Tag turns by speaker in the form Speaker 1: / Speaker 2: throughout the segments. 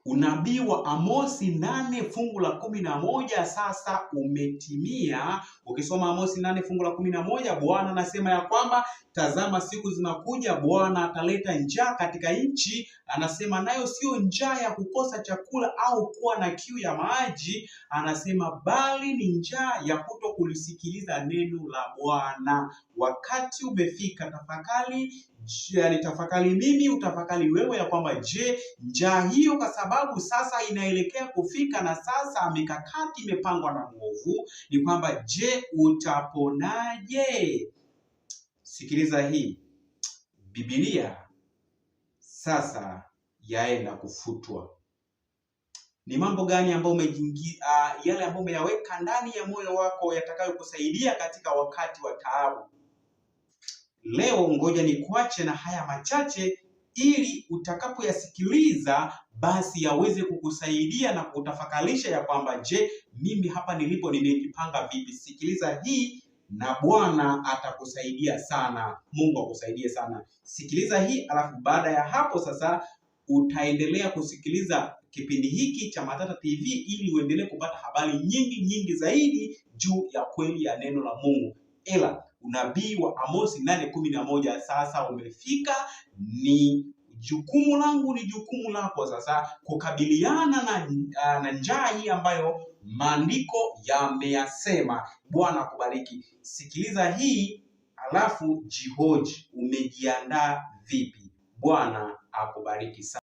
Speaker 1: Unabii wa Amosi 8 fungu la 11 sasa umetimia. Ukisoma Amosi 8 fungu la 11, Bwana anasema ya kwamba tazama siku zinakuja, Bwana ataleta njaa katika nchi. Anasema nayo sio njaa ya kukosa chakula au kuwa na kiu ya maji. Anasema bali ni njaa ya kutokulisikiliza neno la Bwana. Wakati umefika, tafakari mimi, utafakari wewe ya kwamba je, njaa hiyo kwa sababu sasa inaelekea kufika na sasa mikakati imepangwa na mwovu, ni kwamba je, utaponaje? Sikiliza hii. Biblia sasa yaenda kufutwa. Ni mambo gani ambayo yale ambayo umeyaweka ndani ya moyo wako yatakayokusaidia katika wakati wa taabu? Leo ngoja nikuache na haya machache ili utakapoyasikiliza basi yaweze kukusaidia na kutafakarisha ya kwamba je, mimi hapa nilipo nimejipanga vipi? Sikiliza hii na Bwana atakusaidia sana. Mungu akusaidie sana. Sikiliza hii, alafu baada ya hapo sasa utaendelea kusikiliza kipindi hiki cha Matata TV ili uendelee kupata habari nyingi zaidi juu ya kweli ya neno la Mungu. Ela unabii wa Amosi 8:11 sasa umefika. Ni jukumu langu, ni jukumu lako sasa kukabiliana na njaa hii ambayo maandiko yameyasema. Bwana akubariki. Sikiliza hii alafu jihoji, umejiandaa vipi? Bwana akubariki sana.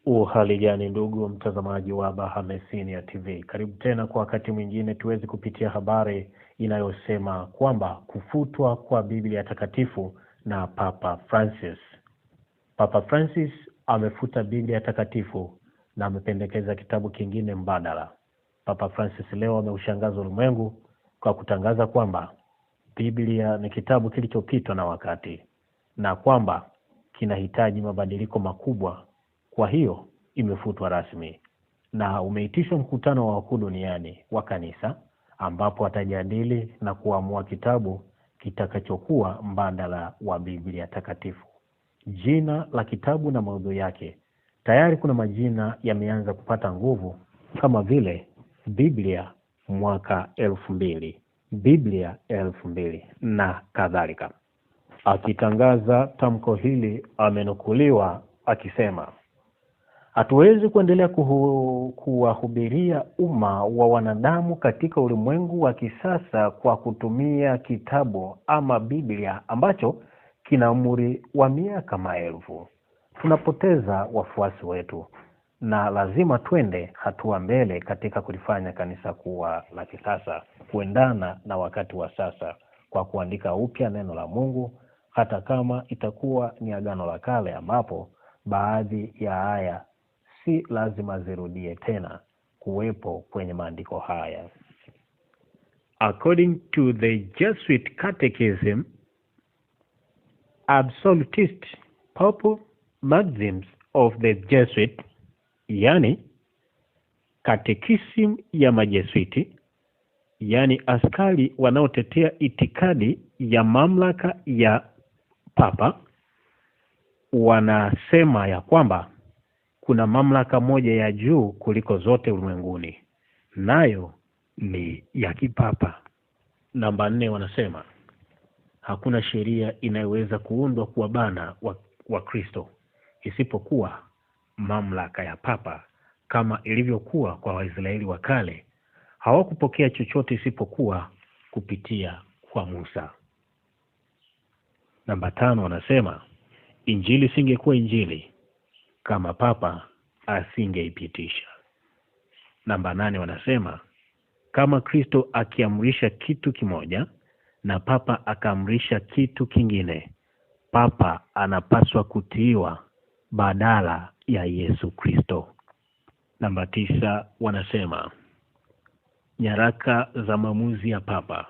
Speaker 2: Uhali gani ndugu mtazamaji wa Bahame Senior TV. Karibu tena kwa wakati mwingine tuweze kupitia habari inayosema kwamba kufutwa kwa Biblia takatifu na Papa Francis. Papa Francis amefuta Biblia takatifu na amependekeza kitabu kingine mbadala. Papa Francis leo ameushangaza ulimwengu kwa kutangaza kwamba Biblia ni kitabu kilichopitwa na wakati na kwamba kinahitaji mabadiliko makubwa. Kwa hiyo imefutwa rasmi, na umeitishwa mkutano wa wakuu duniani wa kanisa ambapo watajadili na kuamua kitabu kitakachokuwa mbadala wa Biblia takatifu. Jina la kitabu na maudhui yake, tayari kuna majina yameanza kupata nguvu kama vile Biblia mwaka 2000, Biblia 2000 na kadhalika. Akitangaza tamko hili amenukuliwa akisema, hatuwezi kuendelea kuwahubiria umma wa wanadamu katika ulimwengu wa kisasa kwa kutumia kitabu ama Biblia ambacho kina umri wa miaka maelfu. Tunapoteza wafuasi wetu na lazima twende hatua mbele katika kulifanya kanisa kuwa la kisasa, kuendana na wakati wa sasa kwa kuandika upya neno la Mungu, hata kama itakuwa ni agano la kale ambapo baadhi ya haya si lazima zirudie tena kuwepo kwenye maandiko haya. According to the Jesuit Catechism, absolutist papal maxims of the Jesuit, yani Catechism ya Majesuiti, yani askari wanaotetea itikadi ya mamlaka ya Papa, wanasema ya kwamba kuna mamlaka moja ya juu kuliko zote ulimwenguni, nayo ni ya kipapa. Namba 4 wanasema hakuna sheria inayoweza kuundwa kuwabana wa Kristo isipokuwa mamlaka ya Papa, kama ilivyokuwa kwa Waisraeli wa kale. Hawakupokea chochote isipokuwa kupitia kwa Musa. Namba 5 wanasema Injili singekuwa Injili kama Papa asingeipitisha. Namba 8 wanasema kama Kristo akiamrisha kitu kimoja na Papa akaamrisha kitu kingine, Papa anapaswa kutiiwa badala ya Yesu Kristo. Namba 9 wanasema nyaraka za maamuzi ya Papa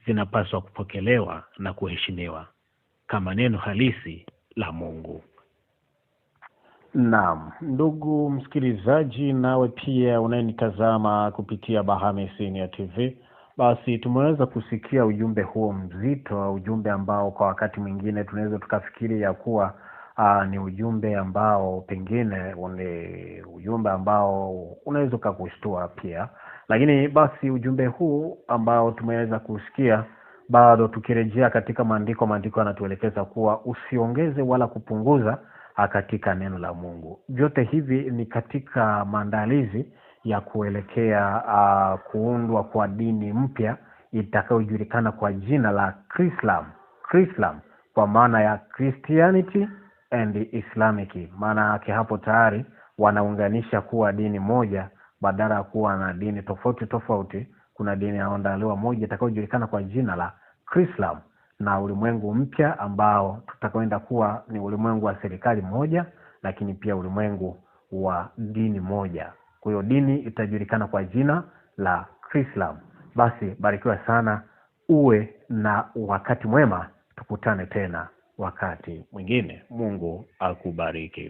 Speaker 2: zinapaswa kupokelewa na kuheshimiwa kama neno halisi la Mungu. Naam, ndugu msikilizaji, nawe pia unayenitazama kupitia Bahame Senior TV, basi tumeweza kusikia ujumbe huo mzito, ujumbe ambao kwa wakati mwingine tunaweza tukafikiri ya kuwa ni ujumbe ambao pengine ujumbe ambao unaweza kukushtua pia, lakini basi ujumbe huu ambao tumeweza kusikia, bado tukirejea katika maandiko yanatuelekeza kuwa usiongeze wala kupunguza katika neno la Mungu. Vyote hivi ni katika maandalizi ya kuelekea kuundwa kwa dini mpya itakayojulikana kwa jina la Chrislam, kwa maana ya Christianity and Islamic. Maana yake hapo tayari wanaunganisha kuwa dini moja badala ya kuwa na dini tofauti. Kuna dini inayoandaliwa moja itakayojulikana kwa jina la Chrislam, na ulimwengu mpya ambao tutakwenda kuwa ni ulimwengu wa serikali moja, lakini pia ulimwengu wa dini moja. Kwa hiyo dini itajulikana kwa jina la Chrislam. Basi barikiwa sana, uwe na wakati mwema, tukutane tena wakati mwingine. Mungu akubariki.